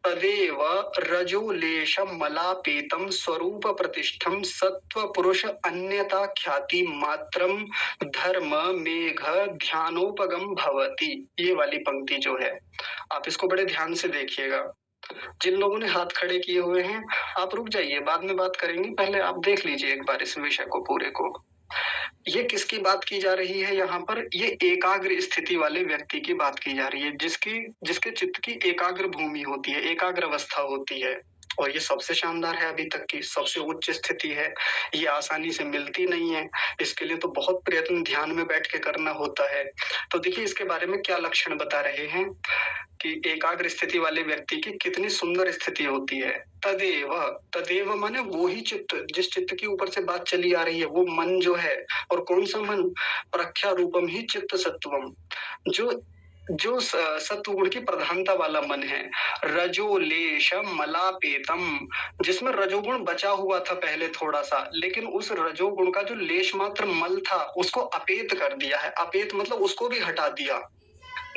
तदेव रजोलेशम मलापेतम स्वरूप प्रतिष्ठम सत्व पुरुष अन्यता ख्याति मात्रम धर्म मेघ ध्यानोपगम भवति। ये वाली पंक्ति जो है, आप इसको बड़े ध्यान से देखिएगा। जिन लोगों ने हाथ खड़े किए हुए हैं, आप रुक जाइए, बाद में बात करेंगे, पहले आप देख लीजिए एक बार इस विषय को पूरे को। ये किसकी बात की जा रही है यहाँ पर? ये एकाग्र स्थिति वाले व्यक्ति की बात की जा रही है, जिसके चित्त की एकाग्र भूमि होती है, एकाग्र अवस्था होती है, और ये सबसे शानदार है, अभी तक की सबसे उच्च स्थिति है। ये आसानी से मिलती नहीं है, इसके लिए तो बहुत प्रयत्न ध्यान में बैठ के करना होता है। तो देखिए इसके बारे में क्या लक्षण बता रहे हैं कि एकाग्र स्थिति वाले व्यक्ति की कितनी सुंदर स्थिति होती है। तदेव, तदेव माने वो ही चित्त, जिस चित्त के ऊपर से बात चली आ रही है, वो मन जो है, और कौन सा मन? प्रख्या रूपम ही चित्त सत्वम, जो सत्व गुण की प्रधानता वाला मन है। रजोलेशम मलापेतम, जिसमें रजोगुण बचा हुआ था पहले थोड़ा सा, लेकिन उस रजोगुण का जो लेश मात्र मल था उसको अपेत कर दिया है। अपेत मतलब उसको भी हटा दिया,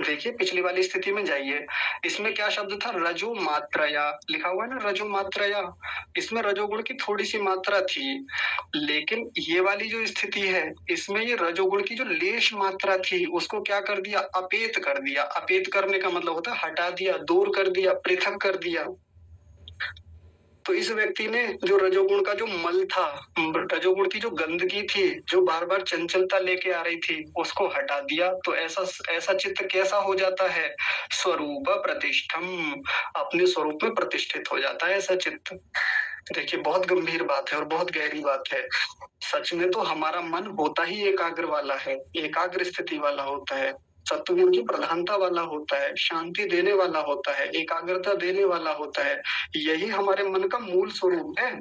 देखिए पिछली वाली स्थिति में जाइए, इसमें क्या शब्द था? रजो मात्रया लिखा हुआ है ना, रजो मात्रया। इसमें रजोगुण की थोड़ी-सी मात्रा थी, लेकिन ये वाली जो स्थिति है, इसमें ये रजोगुण की जो लेश मात्रा थी, उसको क्या कर दिया? अपेत कर दिया। अपेत करने का मतलब होता है हटा दिया, दूर कर दिया, पृथक कर दिया। तो इस व्यक्ति ने जो रजोगुण का जो मल था, रजोगुण की जो गंदगी थी, जो बार-बार चंचलता लेके आ रही थी, उसको हटा दिया। तो ऐसा चित्त कैसा हो जाता है? स्वरूप प्रतिष्ठम, अपने स्वरूप में प्रतिष्ठित हो जाता है ऐसा चित्त। देखिए बहुत गंभीर बात है और बहुत गहरी बात है। सच में तो हमारा मन होता ही एकाग्र वाला है, एकाग्र स्थिति वाला होता है, सत्वगुण की प्रधानता वाला होता है, शांति देने वाला होता है, एकाग्रता देने वाला होता है। यही हमारे मन का मूल स्वरूप है।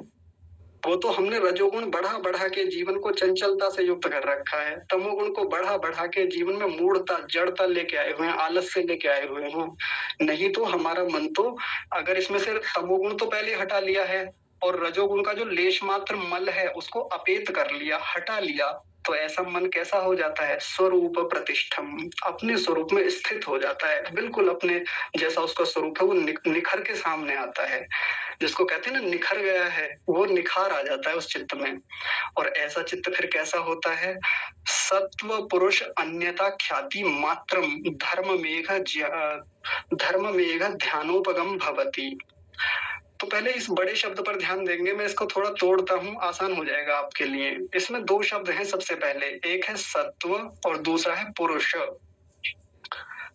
वो तो हमने रजोगुण बढ़ा-बढ़ा के जीवन को चंचलता से युक्त कर रखा है। तमोगुण को बढ़ा-बढ़ा के जीवन में मूढ़ता, जड़ता लेके आए हुए हैं, आलस्य लेके आए हुए हैं। नहीं तो हमारा मन तो, अगर इसमें से तमोगुण तो पहले हटा लिया है और रजोगुण का जो लेश मात्र मल है उसको अपेत कर लिया, हटा लिया, तो ऐसा मन कैसा हो जाता है? स्वरूप प्रतिष्ठम, अपने स्वरूप में स्थित हो जाता है। बिल्कुल अपने जैसा उसका स्वरूप है वो निखर के सामने आता है। जिसको कहते हैं ना निखर गया है, वो निखार आ जाता है उस चित्त में। और ऐसा चित्त फिर कैसा होता है? सत्व पुरुष अन्यथा ख्याति मात्रम धर्म मेघ ध्यानोपगम भवति। तो पहले इस बड़े शब्द पर ध्यान देंगे, मैं इसको थोड़ा तोड़ता हूँ, आसान हो जाएगा आपके लिए। इसमें दो शब्द हैं सबसे पहले, एक है सत्व और दूसरा है पुरुष।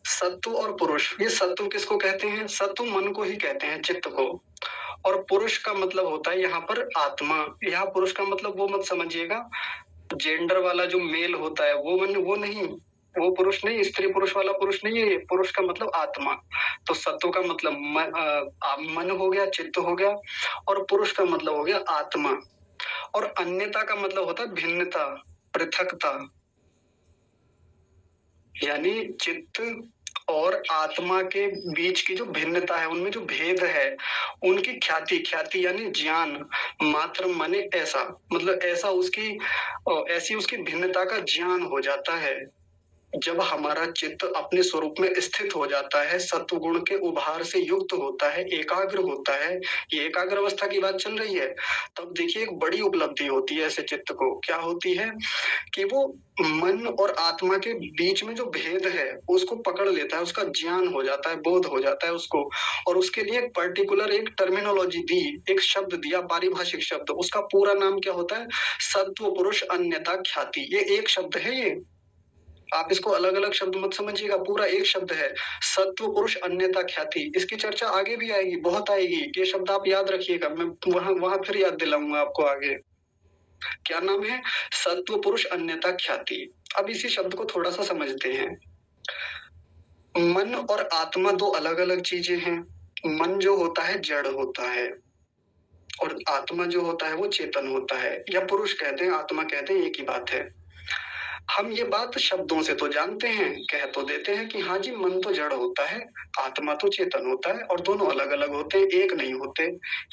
सत्व और पुरुष, ये सत्व किसको कहते हैं? सत्व मन को ही कहते हैं, चित्त को। और पुरुष का मतलब होता है यहाँ पर आत्मा। यहाँ पुरुष का मतलब वो मत समझिएगा, जेंडर वाला जो मेल होता है वो नहीं, वो पुरुष नहीं, स्त्री पुरुष वाला पुरुष नहीं है। ये पुरुष का मतलब आत्मा। तो सत्व का मतलब मन हो गया, चित्त हो गया, और पुरुष का मतलब हो गया आत्मा। और अन्यता का मतलब होता है भिन्नता, पृथकता। यानी चित्त और आत्मा के बीच की जो भिन्नता है, उनमें जो भेद है, उनकी ख्याति यानी ज्ञान, मात्र माने ऐसा, मतलब ऐसा उसकी ऐसी उसकी भिन्नता का ज्ञान हो जाता है। जब हमारा चित्त अपने स्वरूप में स्थित हो जाता है, सत्वगुण के उभार से युक्त होता है, एकाग्र होता है, ये एकाग्र अवस्था की बात चल रही है, तब देखिए एक बड़ी उपलब्धि होती है ऐसे चित्त को। क्या होती है? कि वो मन और आत्मा के बीच में जो भेद है उसको पकड़ लेता है, उसका ज्ञान हो जाता है, बोध हो जाता है उसको। और उसके लिए एक पर्टिकुलर एक टर्मिनोलॉजी दी, एक शब्द दिया, पारिभाषिक शब्द। उसका पूरा नाम क्या होता है? सत्व पुरुष अन्यथा ख्याति। ये एक शब्द है। ये आप इसको अलग अलग शब्द मत समझिएगा, पूरा एक शब्द है, सत्व पुरुष अन्यथा ख्याति। इसकी चर्चा आगे भी आएगी, बहुत आएगी। ये शब्द आप याद रखिएगा, मैं वहां फिर याद दिलाऊंगा आपको आगे। क्या नाम है? सत्व पुरुष अन्यथा ख्याति। अब इसी शब्द को थोड़ा सा समझते हैं। मन और आत्मा दो अलग अलग चीजें हैं। मन जो होता है जड़ होता है, और आत्मा जो होता है वो चेतन होता है, या पुरुष कहते हैं, आत्मा कहते हैं, एक ही बात है। हम ये बात शब्दों से तो जानते हैं, कह तो देते हैं कि हाँ जी मन तो जड़ होता है, आत्मा तो चेतन होता है, और दोनों अलग अलग होते हैं, एक नहीं होते।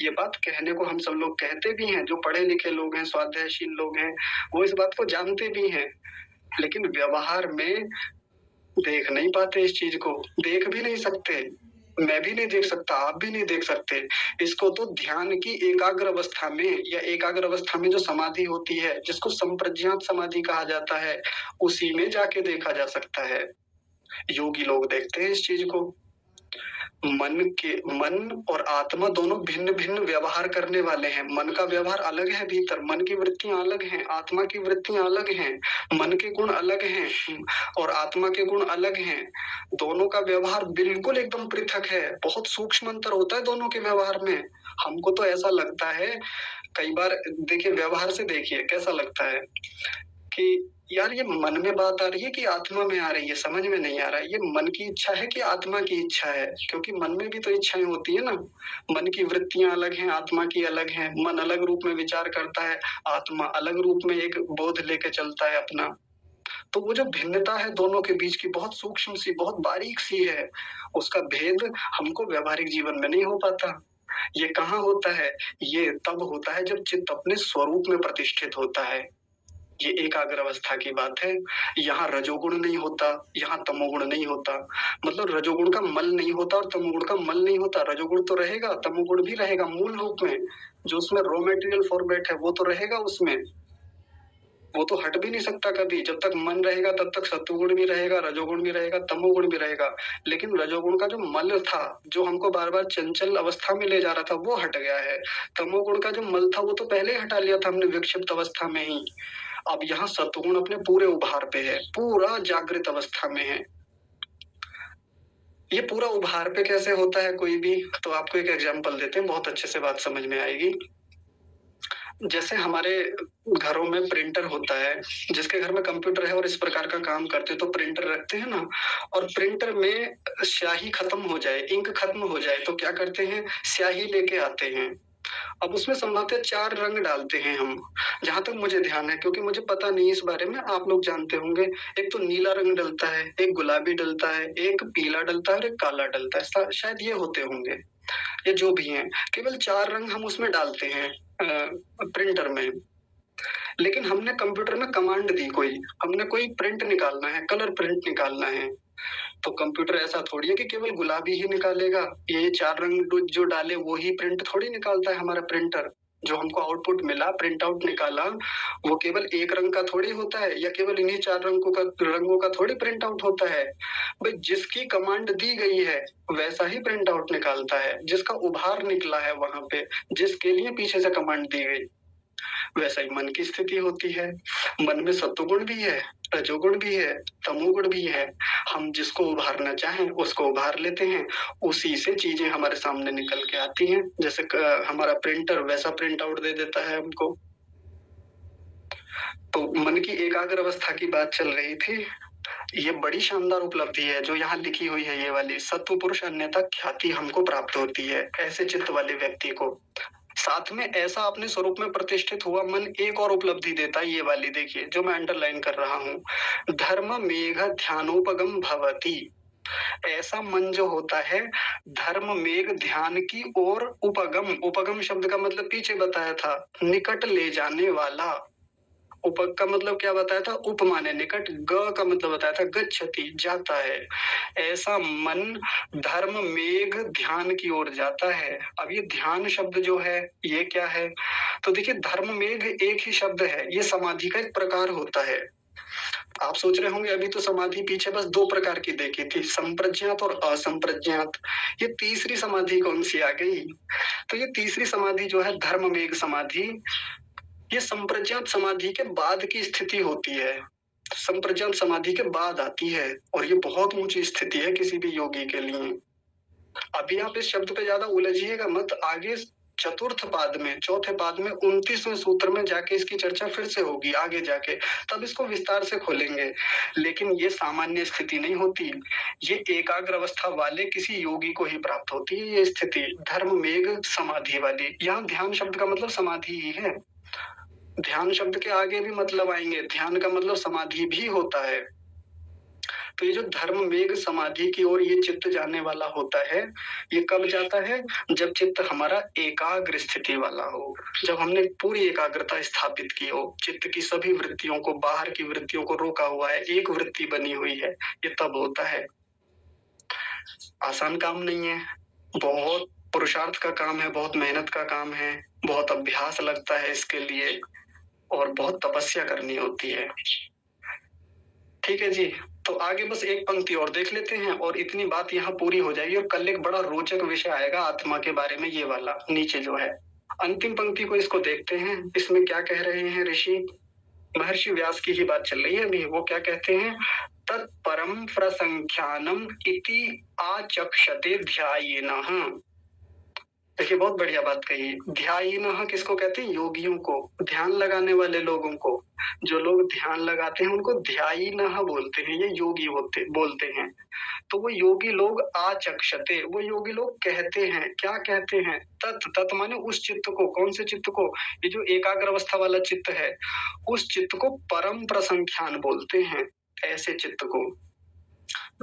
ये बात कहने को हम सब लोग कहते भी हैं, जो पढ़े लिखे लोग हैं, स्वाध्यायशील लोग हैं, वो इस बात को जानते भी हैं, लेकिन व्यवहार में देख नहीं पाते इस चीज को, देख भी नहीं सकते। मैं भी नहीं देख सकता, आप भी नहीं देख सकते। इसको तो ध्यान की एकाग्र अवस्था में, या एकाग्र अवस्था में जो समाधि होती है, जिसको संप्रज्ञात समाधि कहा जाता है, उसी में जाके देखा जा सकता है। योगी लोग देखते हैं इस चीज को। मन और आत्मा दोनों भिन्न भिन्न व्यवहार करने वाले हैं। मन का व्यवहार अलग है भीतर, मन की वृत्तियां अलग हैं, आत्मा की वृत्तियां अलग हैं, मन के गुण अलग हैं और आत्मा के गुण अलग हैं। दोनों का व्यवहार बिल्कुल एकदम पृथक है, बहुत सूक्ष्म अंतर होता है दोनों के व्यवहार में। हमको तो ऐसा लगता है कई बार, देखिए व्यवहार से देखिए कैसा लगता है कि यार ये मन में बात आ रही है कि आत्मा में आ रही है, समझ में नहीं आ रहा है। ये मन की इच्छा है कि आत्मा की इच्छा है? क्योंकि मन में भी तो इच्छाएं होती है ना। मन की वृत्तियां अलग हैं, आत्मा की अलग हैं। मन अलग रूप में विचार करता है, आत्मा अलग रूप में एक बोध लेके चलता है अपना। तो वो जो भिन्नता है दोनों के बीच की, बहुत सूक्ष्म सी, बहुत बारीक सी है। उसका भेद हमको व्यवहारिक जीवन में नहीं हो पाता। ये कहाँ होता है? ये तब होता है जब चित्त अपने स्वरूप में प्रतिष्ठित होता है। ये एकाग्र अवस्था की बात है। यहाँ रजोगुण नहीं होता, यहाँ तमोगुण नहीं होता। मतलब रजोगुण का मल नहीं होता और तमोगुण का मल नहीं होता। रजोगुण तो रहेगा, तमोगुण भी रहेगा मूल रूप में, जो उसमें रॉ मेटेरियल फॉर्मेट है वो तो रहेगा उसमें, वो तो हट भी नहीं सकता कभी। जब तक मन रहेगा तब तक सत्वगुण भी रहेगा, रजोगुण भी रहेगा, तमोगुण भी रहेगा। लेकिन रजोगुण का जो मल था, जो हमको बार बार चंचल अवस्था में ले जा रहा था, वो हट गया है। तमोगुण का जो मल था वो तो पहले ही हटा लिया था हमने विक्षिप्त अवस्था में ही। अब यहाँ सत्वगुण अपने पूरे उभार पे है, पूरा जागृत अवस्था में है। ये पूरा उभार पे कैसे होता है कोई भी, तो आपको एक एग्जांपल देते हैं, बहुत अच्छे से बात समझ में आएगी। जैसे हमारे घरों में प्रिंटर होता है, जिसके घर में कंप्यूटर है और इस प्रकार का काम करते हैं तो प्रिंटर रखते हैं ना, और प्रिंटर में स्याही खत्म हो जाए, इंक खत्म हो जाए तो क्या करते हैं, स्याही लेके आते हैं। अब उसमें संभवतः 4 रंग डालते हैं हम, जहां तक मुझे ध्यान है, क्योंकि मुझे पता नहीं इस बारे में, आप लोग जानते होंगे। एक तो नीला रंग डलता है, एक गुलाबी डलता है, एक पीला डलता है और एक काला डलता है, शायद ये होते होंगे, ये जो भी हैं। केवल 4 रंग हम उसमें डालते हैं प्रिंटर में। लेकिन हमने कंप्यूटर में कमांड दी कोई, हमने कोई प्रिंट निकालना है, कलर प्रिंट निकालना है, तो कंप्यूटर ऐसा थोड़ी है कि केवल गुलाबी ही निकालेगा। ये 4 रंग जो डाले वो ही प्रिंट थोड़ी निकालता है हमारा प्रिंटर। जो हमको आउटपुट मिला, प्रिंट आउट निकाला, वो केवल एक रंग का थोड़ी होता है, या केवल इन्हीं 4 रंगों का थोड़ी प्रिंट आउट होता है। भाई जिसकी कमांड दी गई है वैसा ही प्रिंट आउट निकालता है, जिसका उभार निकला है वहां पे, जिसके लिए पीछे से कमांड दी गई। वैसा ही मन की स्थिति होती है। मन में सत्वगुण भी है, रजोगुण भी है, तमोगुण भी है। हम जिसको उभारना चाहें उसको उभार लेते हैं, उसी से चीजें हमारे सामने निकल के आती हैं। जैसे हमारा प्रिंटर वैसा प्रिंट आउट दे देता है हमको। तो मन की एकाग्र अवस्था की बात चल रही थी। ये बड़ी शानदार उपलब्धि है जो यहाँ लिखी हुई है, ये वाली सत्व पुरुष अन्यथा ख्याति हमको प्राप्त होती है ऐसे चित्त वाले व्यक्ति को। साथ में ऐसा अपने स्वरूप में प्रतिष्ठित हुआ मन एक और उपलब्धि देता है, ये वाली देखिए जो मैं अंडरलाइन कर रहा हूँ, धर्म मेघ ध्यानोपगम भवति। ऐसा मन जो होता है धर्म मेघ ध्यान की ओर उपगम, उपगम शब्द का मतलब पीछे बताया था, निकट ले जाने वाला। उपक का मतलब क्या बताया था, उप माने निकट, ग का मतलब बताया था गच्छति, जाता है। ऐसा मन धर्म मेघ ध्यान की ओर जाता है। अब ये ध्यान शब्द जो है ये क्या है, तो देखिए धर्म मेघ एक ही शब्द है, ये समाधि का एक प्रकार होता है। आप सोच रहे होंगे अभी तो समाधि पीछे बस 2 प्रकार की देखी थी, संप्रज्ञात और असंप्रज्ञात। ये तीसरी समाधि कौन सी आ गई, तो ये तीसरी समाधि जो है धर्म मेघ समाधि, ये संप्रज्ञात समाधि के बाद की स्थिति होती है, संप्रज्ञात समाधि के बाद आती है, और ये बहुत ऊंची स्थिति है किसी भी योगी के लिए। अभी आप इस शब्द पे ज्यादा उलझिएगा मत, आगे चतुर्थ पाद में, चौथे पाद में 29वें सूत्र में जाके इसकी चर्चा फिर से होगी आगे जाके, तब इसको विस्तार से खोलेंगे। लेकिन ये सामान्य स्थिति नहीं होती, ये एकाग्र अवस्था वाले किसी योगी को ही प्राप्त होती है ये स्थिति, धर्म मेघ समाधि वाली। यहाँ ध्यान शब्द का मतलब समाधि ही है, ध्यान शब्द के आगे भी मतलब आएंगे, ध्यान का मतलब समाधि भी होता है। तो ये जो धर्म मेघ समाधि की ओर ये चित्त जाने वाला होता है, ये कब जाता है, जब चित्त हमारा एकाग्र स्थिति वाला हो, जब हमने पूरी एकाग्रता स्थापित की हो, चित्त की सभी वृत्तियों को, बाहर की वृत्तियों को रोका हुआ है, एक वृत्ति बनी हुई है, ये तब होता है। आसान काम नहीं है, बहुत पुरुषार्थ का काम है, बहुत मेहनत का काम है, बहुत अभ्यास लगता है इसके लिए, और बहुत तपस्या करनी होती है। ठीक है जी, तो आगे बस एक पंक्ति और देख लेते हैं और इतनी बात यहाँ पूरी हो जाएगी, और कल एक बड़ा रोचक विषय आएगा आत्मा के बारे में, ये वाला नीचे जो है अंतिम पंक्ति को, इसको देखते हैं इसमें क्या कह रहे हैं ऋषि। महर्षि व्यास की ही बात चल रही है अभी, वो क्या कहते हैं, तत्परम प्रसंख्यानम इति आचक्षते ध्यायेनः। देखिए बहुत बढ़िया बात कही, ध्यायिनः किसको कहते हैं, योगियों को, ध्यान लगाने वाले लोगों को। जो लोग ध्यान लगाते हैं उनको ध्यायिनः बोलते हैं, ये योगी बोलते हैं। तो वो योगी लोग आचक्षते, वो योगी लोग कहते हैं, क्या कहते हैं, तत् माने उस चित्त को, कौन से चित्त को, ये जो एकाग्र अवस्था वाला चित्त है, उस चित्त को परम प्रसंख्यान बोलते हैं, ऐसे चित्त को।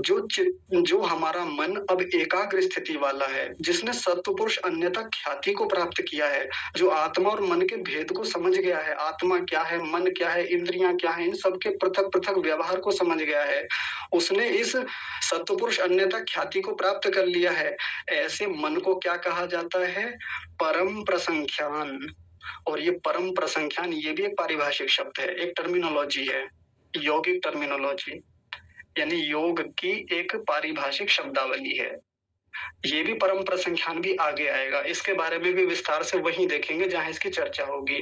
जो हमारा मन अब एकाग्र स्थिति वाला है, जिसने सत्पुरुष अन्यथा ख्याति को प्राप्त किया है, जो आत्मा और मन के भेद को समझ गया है, आत्मा क्या है, मन क्या है, इंद्रियां क्या है, इन सबके पृथक-पृथक व्यवहार को समझ गया है, उसने इस सत्पुरुष अन्यथा ख्याति को प्राप्त कर लिया है। ऐसे मन को क्या कहा जाता है? परम प्रसंख्यान। और ये परम प्रसंख्यान ये भी एक पारिभाषिक शब्द है, एक टर्मिनोलॉजी है, यौगिक टर्मिनोलॉजी, यानी योग की एक पारिभाषिक शब्दावली है। ये भी परम प्रसंख्यान भी आगे आएगा, इसके बारे में भी विस्तार से वहीं देखेंगे जहां इसकी चर्चा होगी।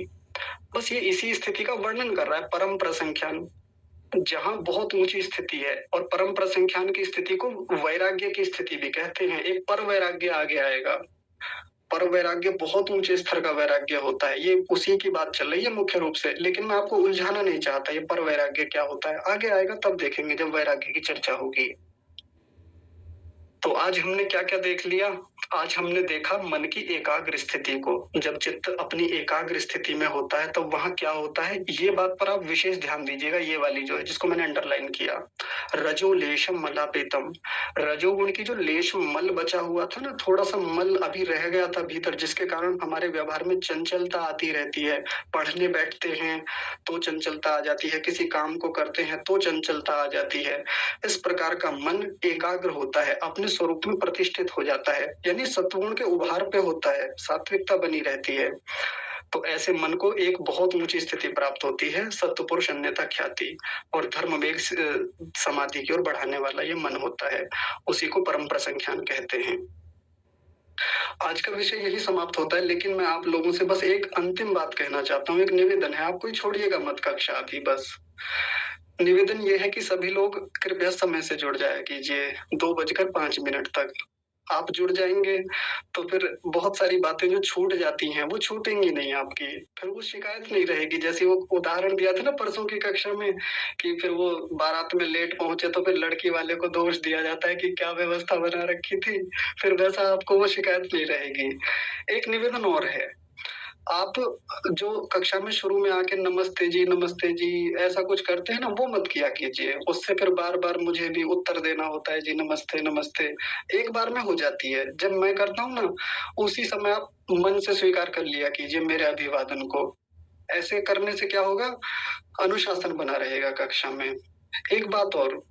बस ये इसी स्थिति का वर्णन कर रहा है, परम प्रसंख्यान, जहां बहुत ऊंची स्थिति है। और परम प्रसंख्यान की स्थिति को वैराग्य की स्थिति भी कहते हैं। एक पर वैराग्य आगे आएगा। पर वैराग्य बहुत ऊंचे स्तर का वैराग्य होता है, ये उसी की बात चल रही है मुख्य रूप से, लेकिन मैं आपको उलझाना नहीं चाहता। ये पर वैराग्य क्या होता है आगे आएगा, तब देखेंगे जब वैराग्य की चर्चा होगी। तो आज हमने क्या क्या देख लिया? आज हमने देखा मन की एकाग्र स्थिति को। जब चित्त अपनी एकाग्र स्थिति में होता है तो वहां क्या होता है, ये बात पर आप विशेष ध्यान दीजिएगा। ये वाली जो है, जिसको मैंने अंडरलाइन किया, रजो लेशम मलापेतम, रजोगुण की जो लेश मल बचा हुआ था ना, थोड़ा सा मल अभी रह गया था भीतर, जिसके कारण हमारे व्यवहार में चंचलता आती रहती है। पढ़ने बैठते हैं तो चंचलता आ जाती है, किसी काम को करते हैं तो चंचलता आ जाती है। इस प्रकार का मन एकाग्र होता है, अपने स्वरूप में प्रतिष्ठित हो जाता है, यानी सत्वगुण के उभार पे होता है, सात्विकता बनी रहती है। तो ऐसे मन को एक बहुत ऊंची स्थिति प्राप्त होती है, सत्पुरुष अन्यथा ख्याति, और धर्म वेग समाधि की ओर बढ़ाने वाला ये मन होता है, उसी को परम प्रसंख्यान कहते हैं। आज का विषय यही समाप्त होता है, लेकिन मैं आप लोगों से बस एक अंतिम बात कहना चाहता हूँ, एक निवेदन है, आप कोई छोड़िएगा मत कक्षा अभी। बस निवेदन ये है कि सभी लोग कृपया समय से जुड़ जाया कीजिए, 2:05 तक। आप जुड़ जाएंगे तो फिर बहुत सारी बातें जो छूट जाती हैं वो छूटेंगी नहीं आपकी, फिर वो शिकायत नहीं रहेगी। जैसे वो उदाहरण दिया था ना परसों की कक्षा में, कि फिर वो बारात में लेट पहुंचे तो फिर लड़की वाले को दोष दिया जाता है कि क्या व्यवस्था बना रखी थी, फिर वैसा आपको वो शिकायत नहीं रहेगी। एक निवेदन और है, आप जो कक्षा में शुरू में आके नमस्ते जी ऐसा कुछ करते हैं ना, वो मत किया कीजिए। उससे फिर बार बार मुझे भी उत्तर देना होता है, जी नमस्ते नमस्ते। एक बार में हो जाती है, जब मैं करता हूँ ना, उसी समय आप मन से स्वीकार कर लिया कीजिए मेरे अभिवादन को। ऐसे करने से क्या होगा, अनुशासन बना रहेगा कक्षा में। एक बात और,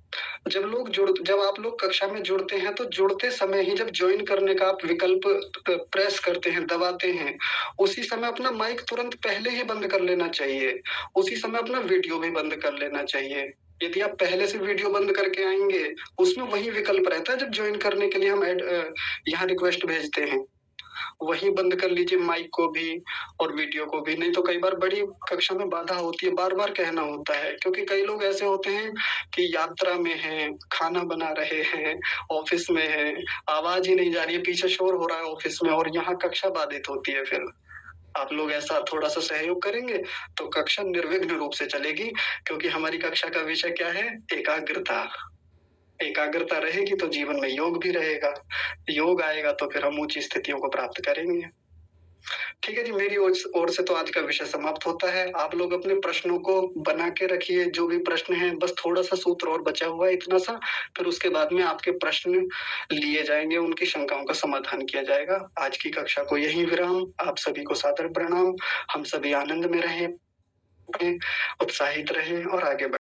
जब आप लोग कक्षा में जुड़ते हैं तो जुड़ते समय ही जब ज्वाइन करने का आप विकल्प प्रेस करते हैं, दबाते हैं, उसी समय अपना माइक तुरंत पहले ही बंद कर लेना चाहिए। उसी समय अपना वीडियो भी बंद कर लेना चाहिए। यदि आप पहले से वीडियो बंद करके आएंगे, उसमें वही विकल्प रहता है जब ज्वाइन करने के लिए हम यहाँ रिक्वेस्ट भेजते हैं, वही बंद कर लीजिए माइक को भी और वीडियो को भी। नहीं तो कई बार बड़ी कक्षा में बाधा होती है, बार बार कहना होता है, क्योंकि कई लोग ऐसे होते हैं कि यात्रा में हैं, खाना बना रहे हैं, ऑफिस में हैं, आवाज ही नहीं जा रही है, पीछे शोर हो रहा है ऑफिस में, और यहाँ कक्षा बाधित होती है। फिर आप लोग ऐसा थोड़ा सा सहयोग करेंगे तो कक्षा निर्विघ्न रूप से चलेगी, क्योंकि हमारी कक्षा का विषय क्या है, एकाग्रता। एकाग्रता रहेगी तो जीवन में योग भी रहेगा, योग आएगा तो फिर हम ऊंची स्थितियों को प्राप्त करेंगे। ठीक है जी, मेरी ओर से तो आज का विषय समाप्त होता है। आप लोग अपने प्रश्नों को बना के रखिए, जो भी प्रश्न हैं, बस थोड़ा सा सूत्र और बचा हुआ है, इतना सा, फिर उसके बाद में आपके प्रश्न लिए जाएंगे, उनकी शंकाओं का समाधान किया जाएगा। आज की कक्षा को यहीं विराम। आप सभी को सादर प्रणाम। हम सभी आनंद में रहें, उत्साहित रहें और आगे बढ़ें।